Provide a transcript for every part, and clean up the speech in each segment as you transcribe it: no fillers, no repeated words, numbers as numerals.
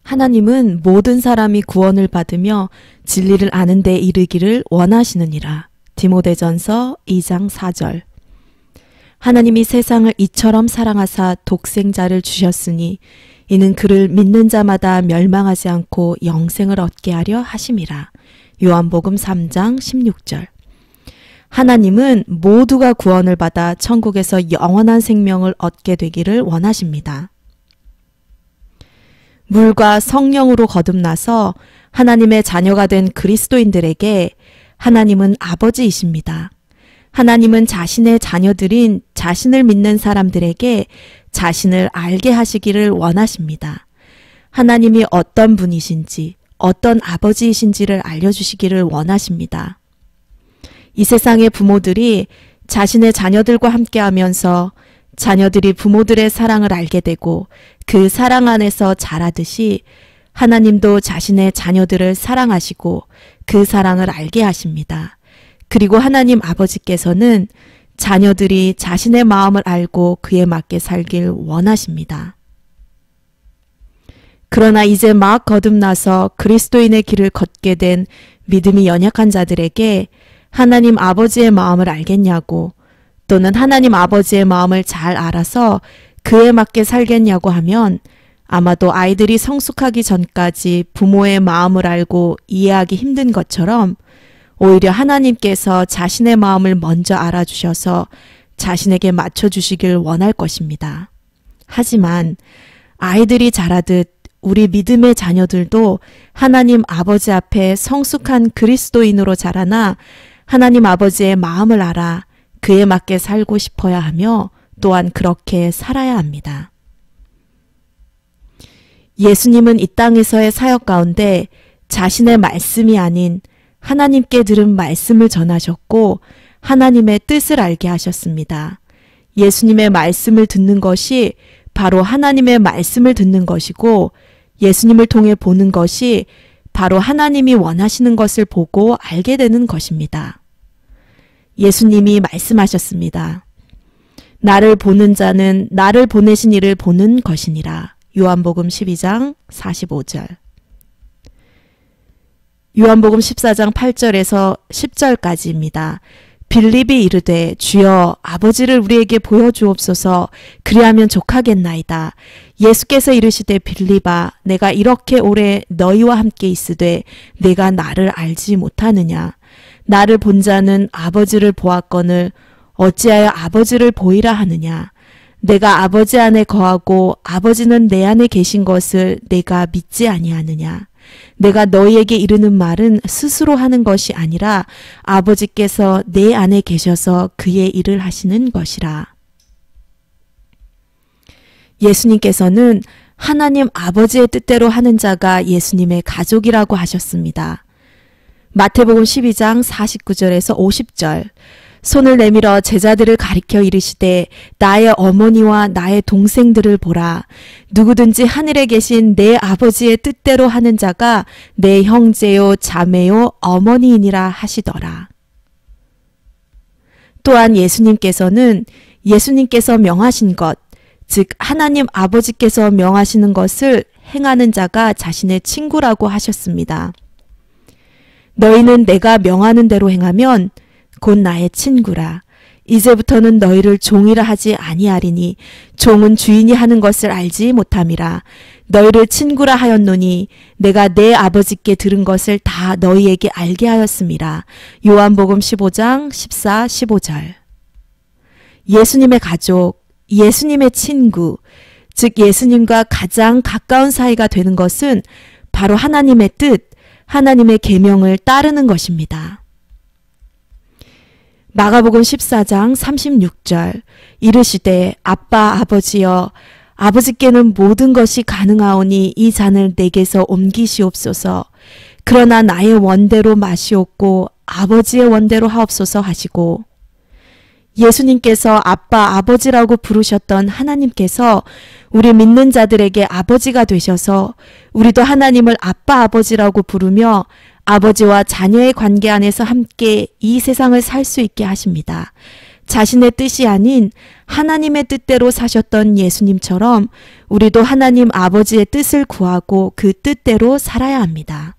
하나님은 모든 사람이 구원을 받으며 진리를 아는 데 이르기를 원하시느니라. 디모데전서 2장 4절. 하나님이 세상을 이처럼 사랑하사 독생자를 주셨으니 이는 그를 믿는 자마다 멸망하지 않고 영생을 얻게 하려 하심이라. 요한복음 3장 16절. 하나님은 모두가 구원을 받아 천국에서 영원한 생명을 얻게 되기를 원하십니다. 물과 성령으로 거듭나서 하나님의 자녀가 된 그리스도인들에게 하나님은 아버지이십니다. 하나님은 자신의 자녀들인 자신을 믿는 사람들에게 자신을 알게 하시기를 원하십니다. 하나님이 어떤 분이신지, 어떤 아버지이신지를 알려주시기를 원하십니다. 이 세상의 부모들이 자신의 자녀들과 함께하면서 자녀들이 부모들의 사랑을 알게 되고 그 사랑 안에서 자라듯이 하나님도 자신의 자녀들을 사랑하시고 그 사랑을 알게 하십니다. 그리고 하나님 아버지께서는 자녀들이 자신의 마음을 알고 그에 맞게 살길 원하십니다. 그러나 이제 막 거듭나서 그리스도인의 길을 걷게 된 믿음이 연약한 자들에게 하나님 아버지의 마음을 알겠냐고, 또는 하나님 아버지의 마음을 잘 알아서 그에 맞게 살겠냐고 하면 아마도 아이들이 성숙하기 전까지 부모의 마음을 알고 이해하기 힘든 것처럼 오히려 하나님께서 자신의 마음을 먼저 알아주셔서 자신에게 맞춰주시길 원할 것입니다. 하지만 아이들이 자라듯 우리 믿음의 자녀들도 하나님 아버지 앞에 성숙한 그리스도인으로 자라나 하나님 아버지의 마음을 알아 그에 맞게 살고 싶어야 하며 또한 그렇게 살아야 합니다. 예수님은 이 땅에서의 사역 가운데 자신의 말씀이 아닌 하나님께 들은 말씀을 전하셨고 하나님의 뜻을 알게 하셨습니다. 예수님의 말씀을 듣는 것이 바로 하나님의 말씀을 듣는 것이고 예수님을 통해 보는 것이 바로 하나님이 원하시는 것을 보고 알게 되는 것입니다. 예수님이 말씀하셨습니다. 나를 보는 자는 나를 보내신 이를 보는 것이니라. 요한복음 12장 45절. 요한복음 14장 8절에서 10절까지입니다. 빌립이 이르되 주여 아버지를 우리에게 보여주옵소서 그리하면 족하겠나이다. 예수께서 이르시되 빌립아 내가 이렇게 오래 너희와 함께 있으되 내가 나를 알지 못하느냐. 나를 본 자는 아버지를 보았거늘 어찌하여 아버지를 보이라 하느냐. 내가 아버지 안에 거하고 아버지는 내 안에 계신 것을 내가 믿지 아니하느냐. 내가 너희에게 이르는 말은 스스로 하는 것이 아니라 아버지께서 내 안에 계셔서 그의 일을 하시는 것이라. 예수님께서는 하나님 아버지의 뜻대로 하는 자가 예수님의 가족이라고 하셨습니다. 마태복음 12장 49절에서 50절. 손을 내밀어 제자들을 가리켜 이르시되 나의 어머니와 나의 동생들을 보라. 누구든지 하늘에 계신 내 아버지의 뜻대로 하는 자가 내 형제요 자매요 어머니이니라 하시더라. 또한 예수님께서는 예수님께서 명하신 것, 즉 하나님 아버지께서 명하시는 것을 행하는 자가 자신의 친구라고 하셨습니다. 너희는 내가 명하는 대로 행하면 곧 나의 친구라. 이제부터는 너희를 종이라 하지 아니하리니 종은 주인이 하는 것을 알지 못함이라. 너희를 친구라 하였노니 내가 내 아버지께 들은 것을 다 너희에게 알게 하였음이라. 요한복음 15장 14, 15절. 예수님의 가족, 예수님의 친구, 즉 예수님과 가장 가까운 사이가 되는 것은 바로 하나님의 뜻, 하나님의 계명을 따르는 것입니다. 마가복음 14장 36절. 이르시되 아빠 아버지여 아버지께는 모든 것이 가능하오니 이 잔을 내게서 옮기시옵소서. 그러나 나의 원대로 마시옵고 아버지의 원대로 하옵소서 하시고, 예수님께서 아빠 아버지라고 부르셨던 하나님께서 우리 믿는 자들에게 아버지가 되셔서 우리도 하나님을 아빠 아버지라고 부르며 아버지와 자녀의 관계 안에서 함께 이 세상을 살 수 있게 하십니다. 자신의 뜻이 아닌 하나님의 뜻대로 사셨던 예수님처럼 우리도 하나님 아버지의 뜻을 구하고 그 뜻대로 살아야 합니다.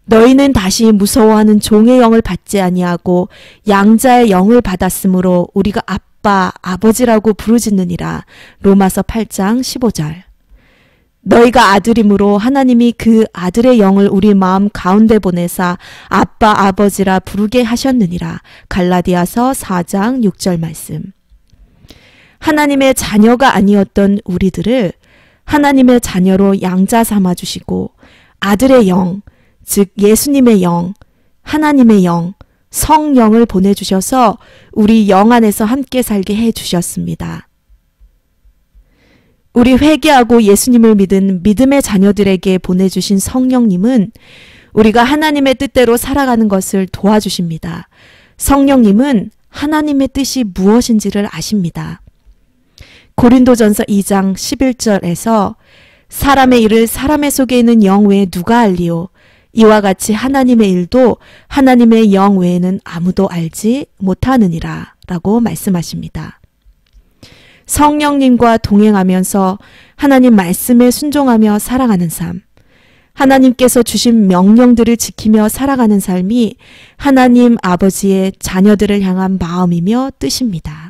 너희는 다시 무서워하는 종의 영을 받지 아니하고 양자의 영을 받았으므로 우리가 아빠, 아버지라고 부르짖느니라. 로마서 8장 15절. 너희가 아들이므로 하나님이 그 아들의 영을 우리 마음 가운데 보내사 아빠, 아버지라 부르게 하셨느니라. 갈라디아서 4장 6절 말씀. 하나님의 자녀가 아니었던 우리들을 하나님의 자녀로 양자 삼아주시고 아들의 영, 즉 예수님의 영, 하나님의 영, 성령을 보내주셔서 우리 영 안에서 함께 살게 해주셨습니다. 우리 회개하고 예수님을 믿은 믿음의 자녀들에게 보내주신 성령님은 우리가 하나님의 뜻대로 살아가는 것을 도와주십니다. 성령님은 하나님의 뜻이 무엇인지를 아십니다. 고린도전서 2장 11절에서 사람의 일을 사람의 속에 있는 영 외에 누가 알리요? 이와 같이 하나님의 일도 하나님의 영 외에는 아무도 알지 못하느니라 라고 말씀하십니다. 성령님과 동행하면서 하나님 말씀에 순종하며 살아가는 삶, 하나님께서 주신 명령들을 지키며 살아가는 삶이 하나님 아버지의 자녀들을 향한 마음이며 뜻입니다.